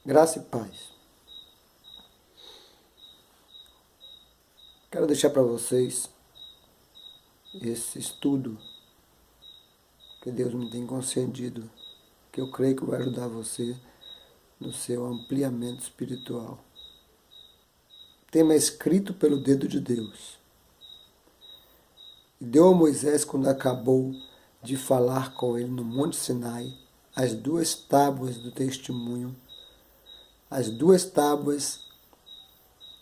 Graça e paz. Quero deixar para vocês esse estudo que Deus me tem concedido, que eu creio que vai ajudar você no seu ampliamento espiritual. O tema é escrito pelo dedo de Deus. E deu a Moisés, quando acabou de falar com ele no Monte Sinai, as 2 tábuas do testemunho, as 2 tábuas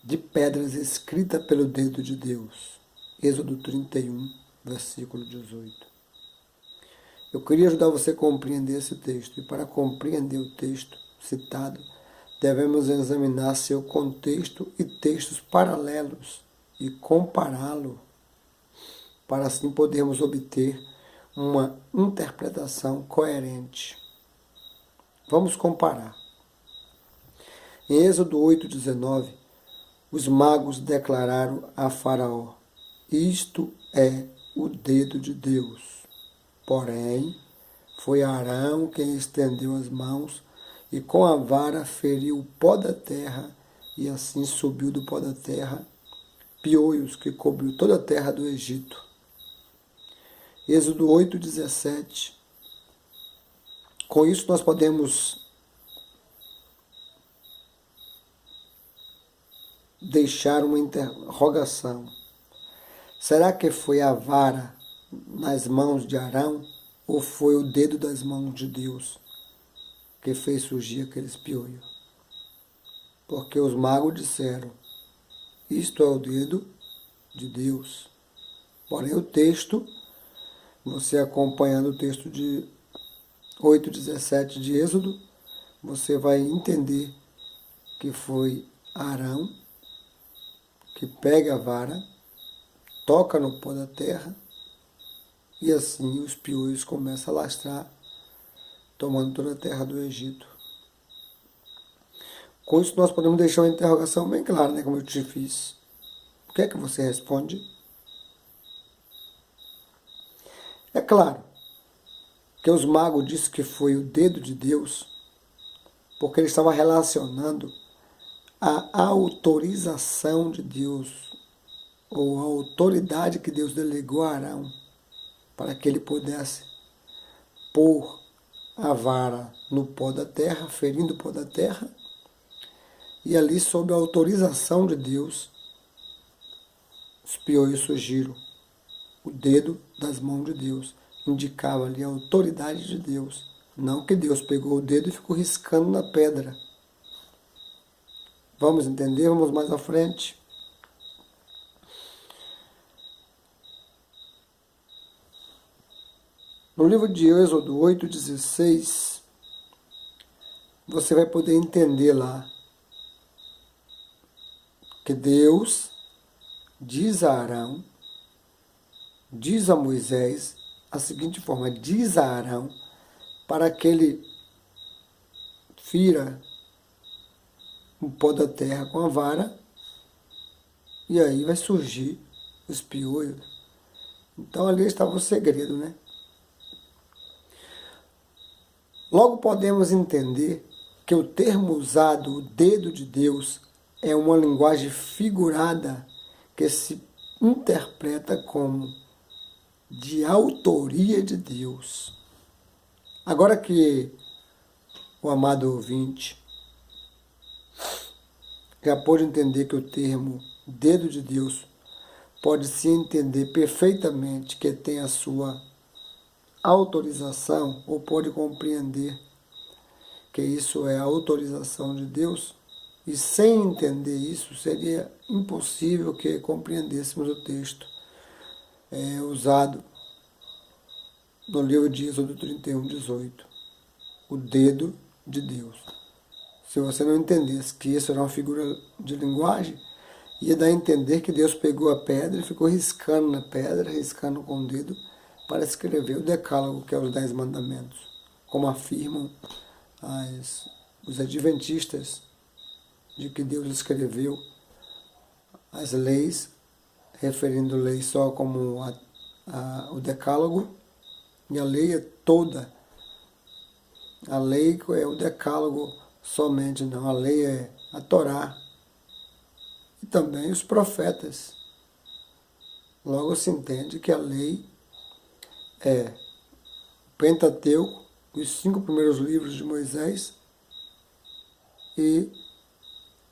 de pedras escritas pelo dedo de Deus. Êxodo 31, versículo 18. Eu queria ajudar você a compreender esse texto. E para compreender o texto citado, devemos examinar seu contexto e textos paralelos e compará-lo, para assim podermos obter uma interpretação coerente. Vamos comparar. Em Êxodo 8:19, os magos declararam a Faraó: isto é o dedo de Deus. Porém, foi Arão quem estendeu as mãos e com a vara feriu o pó da terra, e assim subiu do pó da terra piolhos que cobriu toda a terra do Egito. Êxodo 8:17. Com isso nós podemos deixar uma interrogação. Será que foi a vara nas mãos de Arão ou foi o dedo das mãos de Deus que fez surgir aqueles piolhos? Porque os magos disseram: isto é o dedo de Deus. Porém, o texto, você acompanhando o texto de 8:17 de Êxodo, você vai entender que foi Arão que pega a vara, toca no pó da terra, e assim os piolhos começam a lastrar, tomando toda a terra do Egito. Com isso nós podemos deixar uma interrogação bem clara, né, como eu te fiz. O que é que você responde? É claro que os magos disseram que foi o dedo de Deus, porque ele estava relacionando a autorização de Deus, ou a autoridade que Deus delegou a Arão, para que ele pudesse pôr a vara no pó da terra, ferindo o pó da terra, e ali, sob a autorização de Deus, os piolhos surgiram. O dedo das mãos de Deus indicava ali a autoridade de Deus, não que Deus pegou o dedo e ficou riscando na pedra. Vamos entender? Vamos mais à frente. No livro de Êxodo 8:16, você vai poder entender lá que Deus diz a Arão, diz a Moisés, a seguinte forma: diz a Arão para que ele fira o pó da terra com a vara, e aí vai surgir os piolhos. Então ali estava o segredo, né? Logo podemos entender que o termo usado, o dedo de Deus, é uma linguagem figurada que se interpreta como de autoria de Deus. Agora que o amado ouvinte já pôde entender que o termo dedo de Deus pode se entender perfeitamente que tem a sua autorização, ou pode compreender que isso é a autorização de Deus, e sem entender isso seria impossível que compreendêssemos o texto usado no livro de Êxodo 31:18, o dedo de Deus. Se você não entendesse que isso era uma figura de linguagem, ia dar a entender que Deus pegou a pedra e ficou riscando na pedra, riscando com o dedo, para escrever o decálogo, que é os 10 mandamentos, como afirmam os adventistas, de que Deus escreveu as leis, referindo leis só como o decálogo, e a lei é toda. A lei é o decálogo, somente não. A lei é a Torá e também os profetas. Logo se entende que a lei é o Pentateuco, os 5 primeiros livros de Moisés e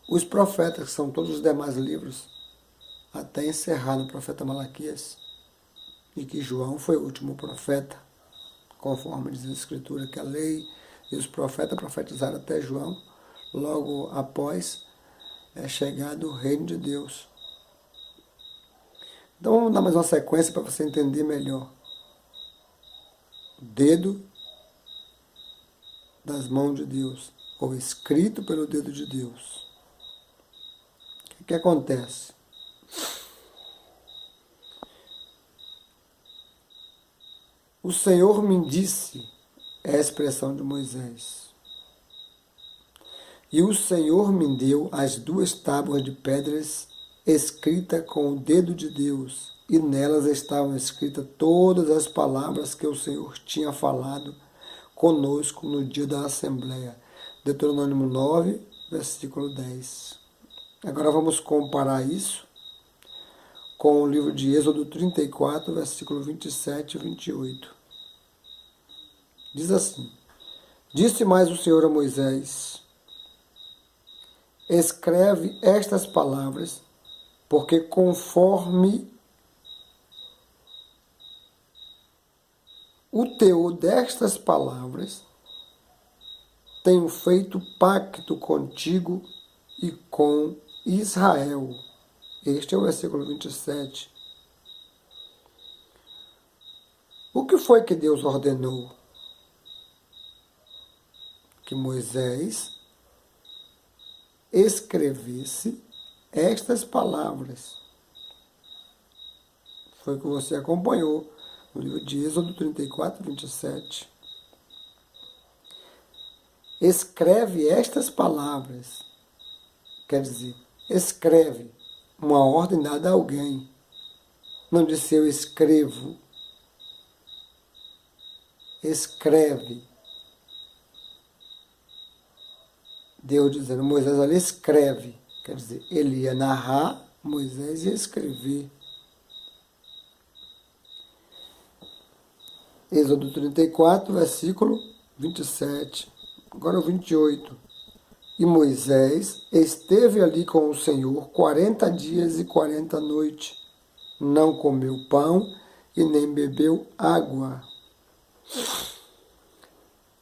os profetas, que são todos os demais livros, até encerrar no profeta Malaquias, e que João foi o último profeta, conforme diz a Escritura, que a lei e os profetas profetizaram até João, logo após é chegado o reino de Deus. Então vamos dar mais uma sequência para você entender melhor. O dedo das mãos de Deus, ou escrito pelo dedo de Deus. O que acontece? O Senhor me disse, é a expressão de Moisés, e o Senhor me deu as 2 tábuas de pedras escritas com o dedo de Deus, e nelas estavam escritas todas as palavras que o Senhor tinha falado conosco no dia da Assembleia. Deuteronômio 9, versículo 10. Agora vamos comparar isso com o livro de Êxodo 34, versículo 27 e 28. Diz assim: Disse mais o Senhor a Moisés: Escreve estas palavras, porque conforme o teor destas palavras, tenho feito pacto contigo e com Israel. Este é o versículo 27. O que foi que Deus ordenou? Que Moisés escrevesse estas palavras. Foi o que você acompanhou no livro de Êxodo 34, 27. Escreve estas palavras. Quer dizer, escreve uma ordem dada a alguém. Não disse eu escrevo. Escreve. Deus dizendo, Moisés ali escreve. Quer dizer, ele ia narrar, Moisés ia escrever. Êxodo 34, versículo 27. Agora o 28. E Moisés esteve ali com o Senhor 40 dias e 40 noites. Não comeu pão e nem bebeu água.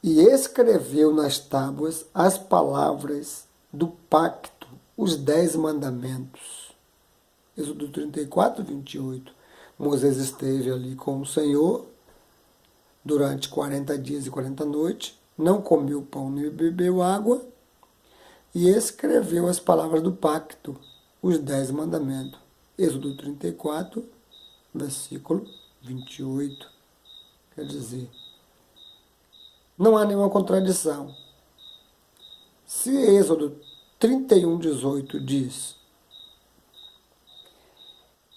E escreveu nas tábuas as palavras do pacto, os 10 mandamentos. Êxodo 34, 28. Moisés esteve ali com o Senhor durante 40 dias e 40 noites, não comeu pão nem bebeu água, e escreveu as palavras do pacto, os 10 mandamentos. Êxodo 34, versículo 28. Quer dizer, não há nenhuma contradição. Se Êxodo 31, 18 diz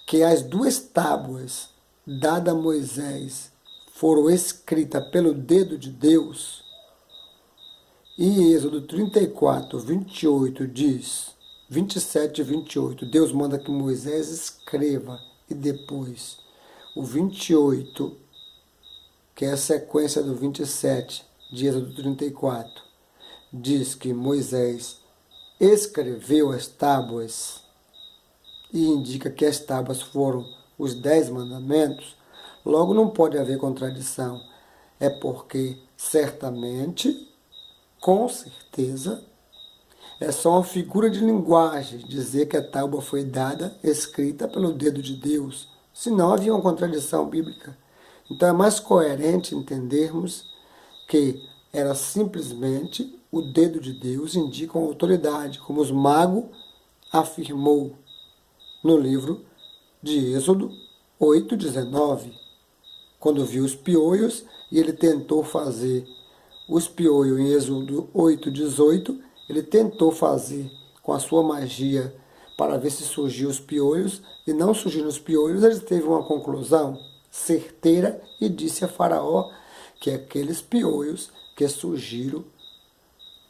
que as 2 tábuas dadas a Moisés foram escritas pelo dedo de Deus, e Êxodo 34, 28 diz, 27 e 28, Deus manda que Moisés escreva, e depois o 28, que é a sequência do 27 de Êxodo 34, diz que Moisés escreveu as tábuas e indica que as tábuas foram os 10 mandamentos, logo não pode haver contradição. É porque, certamente, com certeza, é só uma figura de linguagem dizer que a tábua foi dada, escrita pelo dedo de Deus. Senão havia uma contradição bíblica. Então é mais coerente entendermos que era simplesmente o dedo de Deus indica uma autoridade, como os magos afirmou no livro de Êxodo 8:19, quando viu os piolhos e ele tentou fazer os piolhos em Êxodo 8:18, ele tentou fazer com a sua magia para ver se surgiam os piolhos, e não surgiram os piolhos, ele teve uma conclusão certeira e disse a Faraó que aqueles piolhos que surgiram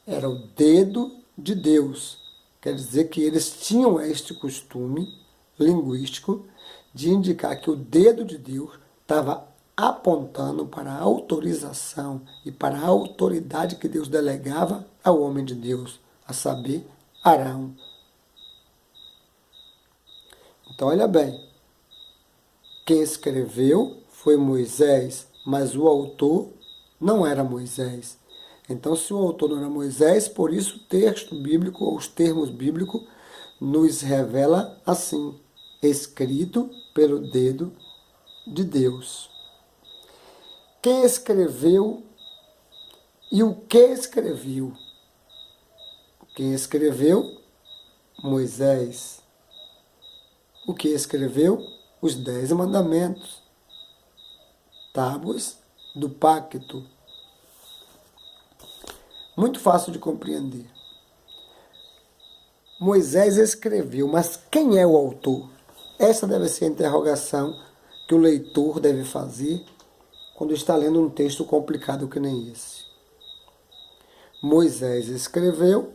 era o dedo de Deus. Quer dizer que eles tinham este costume linguístico de indicar que o dedo de Deus estava apontando para a autorização e para a autoridade que Deus delegava ao homem de Deus, a saber, Arão. Então, olha bem, quem escreveu foi Moisés, mas o autor não era Moisés. Então, se o autor não era Moisés, por isso o texto bíblico, ou os termos bíblicos, nos revela assim, escrito pelo dedo de Deus. Quem escreveu e o que escreveu? Quem escreveu? Moisés. O que escreveu? Os 10 mandamentos, tábuas do pacto. Muito fácil de compreender. Moisés escreveu, mas quem é o autor? Essa deve ser a interrogação que o leitor deve fazer quando está lendo um texto complicado que nem esse. Moisés escreveu,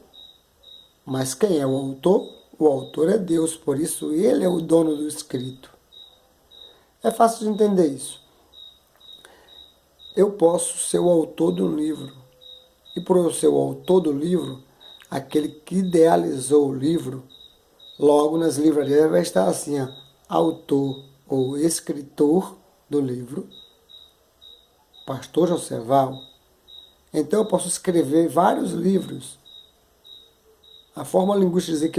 mas quem é o autor? O autor é Deus, por isso ele é o dono do escrito. É fácil de entender isso. Eu posso ser o autor de um livro, e por eu ser o autor do livro, aquele que idealizou o livro, logo nas livrarias vai estar assim, autor ou escritor do livro, Pastor Joseval. Então eu posso escrever vários livros. A forma linguística de dizer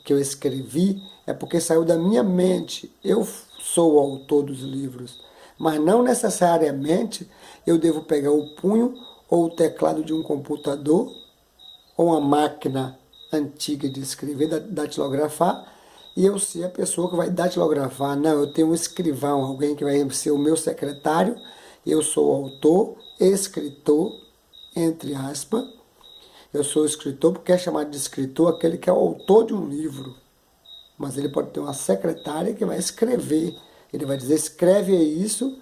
que eu escrevi, é porque saiu da minha mente. Eu sou o autor dos livros. Mas não necessariamente eu devo pegar o punho ou o teclado de um computador ou uma máquina antiga de escrever, datilografar, e eu ser a pessoa que vai datilografar. Não, eu tenho um escrivão, alguém que vai ser o meu secretário, eu sou o autor, escritor, entre aspas. Eu sou escritor porque é chamado de escritor aquele que é o autor de um livro. Mas ele pode ter uma secretária que vai escrever. Ele vai dizer, escreve isso,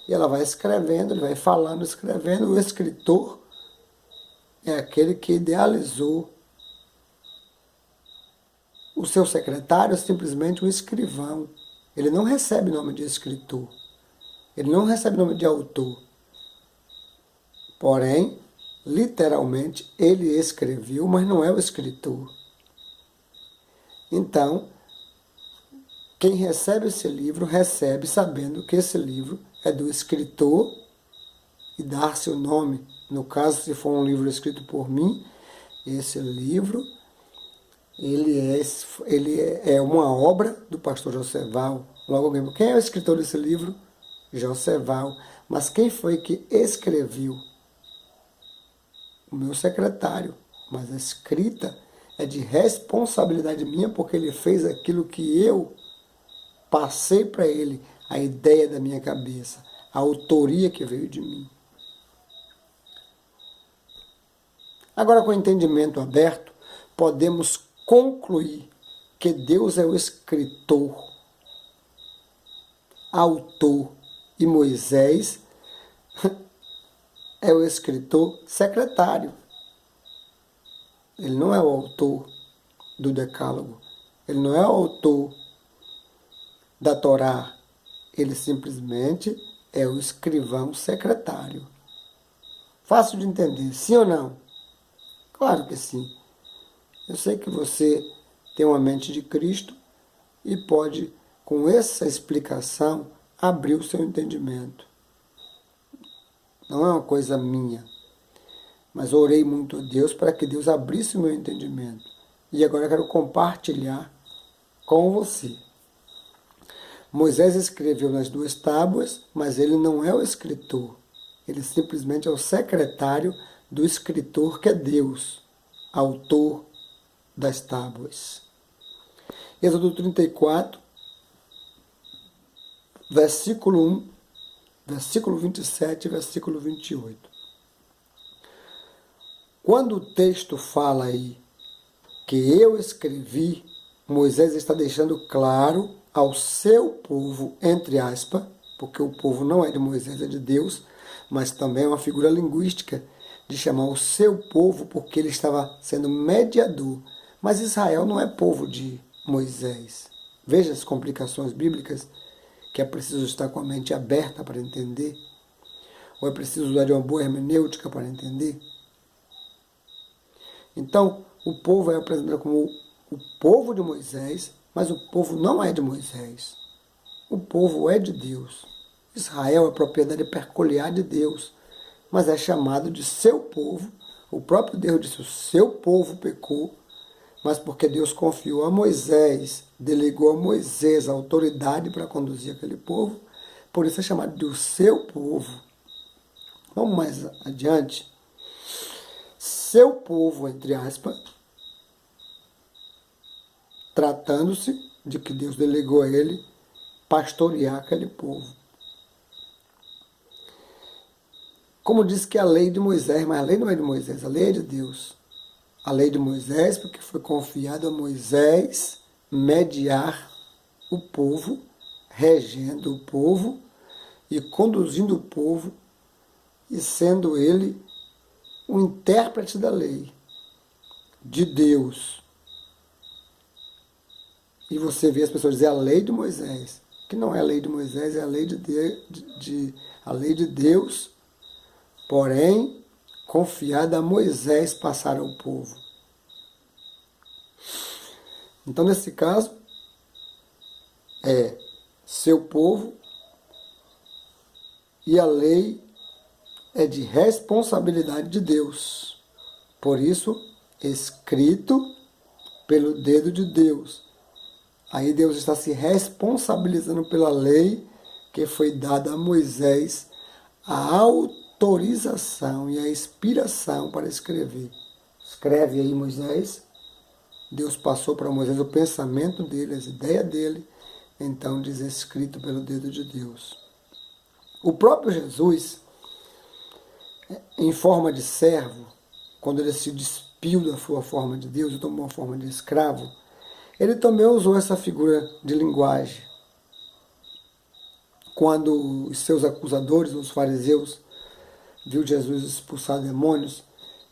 e ela vai escrevendo, ele vai falando, escrevendo. O escritor é aquele que idealizou. O seu secretário é simplesmente um escrivão. Ele não recebe nome de escritor. Ele não recebe nome de autor. Porém, literalmente, ele escreveu, mas não é o escritor. Então, quem recebe esse livro, recebe sabendo que esse livro é do escritor e dar seu nome. No caso, se for um livro escrito por mim, esse livro ele é uma obra do pastor Joseval. Logo, quem é o escritor desse livro? Joseval. Mas quem foi que escreveu? O meu secretário. Mas a escrita é de responsabilidade minha, porque ele fez aquilo que eu passei para ele, a ideia da minha cabeça, a autoria que veio de mim. Agora, com o entendimento aberto, podemos concluir que Deus é o escritor, autor, e Moisés é o escritor secretário. Ele não é o autor do Decálogo, ele não é o autor da Torá, ele simplesmente é o escrivão secretário. Fácil de entender, sim ou não? Claro que sim. Eu sei que você tem uma mente de Cristo e pode, com essa explicação, abrir o seu entendimento. Não é uma coisa minha, mas orei muito a Deus para que Deus abrisse o meu entendimento. E agora eu quero compartilhar com você. Moisés escreveu nas 2 tábuas, mas ele não é o escritor. Ele simplesmente é o secretário do escritor, que é Deus, autor das tábuas. Êxodo 34, versículo 1, versículo 27 e versículo 28. Quando o texto fala aí que eu escrevi, Moisés está deixando claro ao seu povo, entre aspas, porque o povo não é de Moisés, é de Deus, mas também é uma figura linguística de chamar o seu povo porque ele estava sendo mediador. Mas Israel não é povo de Moisés. Veja as complicações bíblicas que é preciso estar com a mente aberta para entender. Ou é preciso usar de uma boa hermenêutica para entender. Então, o povo é apresentado como o povo de Moisés, mas o povo não é de Moisés. O povo é de Deus. Israel é propriedade peculiar de Deus, mas é chamado de seu povo. O próprio Deus disse: o seu povo pecou, mas porque Deus confiou a Moisés, delegou a Moisés a autoridade para conduzir aquele povo, por isso é chamado de o seu povo. Vamos mais adiante. Seu povo, entre aspas, tratando-se de que Deus delegou a ele pastorear aquele povo. Como disse que a lei de Moisés, mas a lei não é de Moisés, a lei é de Deus. A lei de Moisés, porque foi confiado a Moisés mediar o povo, regendo o povo e conduzindo o povo e sendo ele o intérprete da lei de Deus. E você vê as pessoas dizer a lei de Moisés, que não é a lei de Moisés, é a lei a lei de Deus, porém confiada a Moisés passar ao povo. Então, nesse caso, é seu povo e a lei é de responsabilidade de Deus. Por isso, escrito pelo dedo de Deus. Aí Deus está se responsabilizando pela lei que foi dada a Moisés, a autorização e a inspiração para escrever. Escreve aí, Moisés. Deus passou para Moisés o pensamento dele, as ideias dele, então diz escrito pelo dedo de Deus. O próprio Jesus, em forma de servo, quando ele se despiu da sua forma de Deus e tomou a forma de escravo, ele também usou essa figura de linguagem. Quando os seus acusadores, os fariseus, viu Jesus expulsar demônios,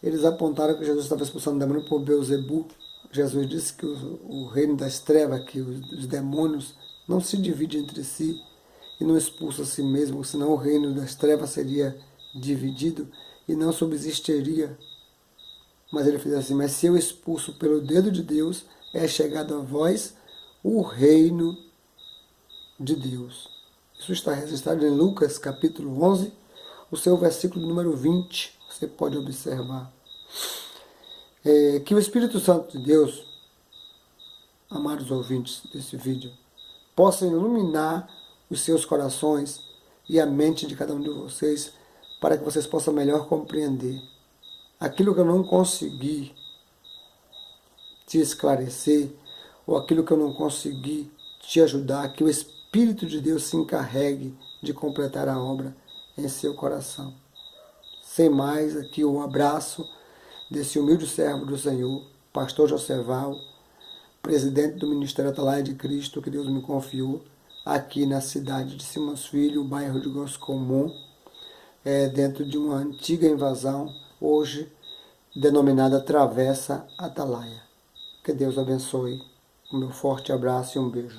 eles apontaram que Jesus estava expulsando demônios por Beelzebu. Jesus disse que o reino das trevas, que os demônios não se dividem entre si e não expulsam a si mesmo, senão o reino das trevas seria dividido e não subsistiria. Mas ele fez assim: mas se eu expulso pelo dedo de Deus, é chegado a vós o reino de Deus. Isso está registrado em Lucas capítulo 11, o seu versículo número 20, você pode observar. Que o Espírito Santo de Deus, amados ouvintes desse vídeo, possa iluminar os seus corações e a mente de cada um de vocês, para que vocês possam melhor compreender aquilo que eu não consegui te esclarecer, ou aquilo que eu não consegui te ajudar, que o Espírito de Deus se encarregue de completar a obra em seu coração. Sem mais, aqui o abraço desse humilde servo do Senhor, pastor Joseval, presidente do Ministério Atalaia de Cristo, que Deus me confiou, aqui na cidade de Simões Filho, bairro de Goscomum, dentro de uma antiga invasão, hoje denominada Travessa Atalaia. Que Deus abençoe. Um meu forte abraço e um beijo.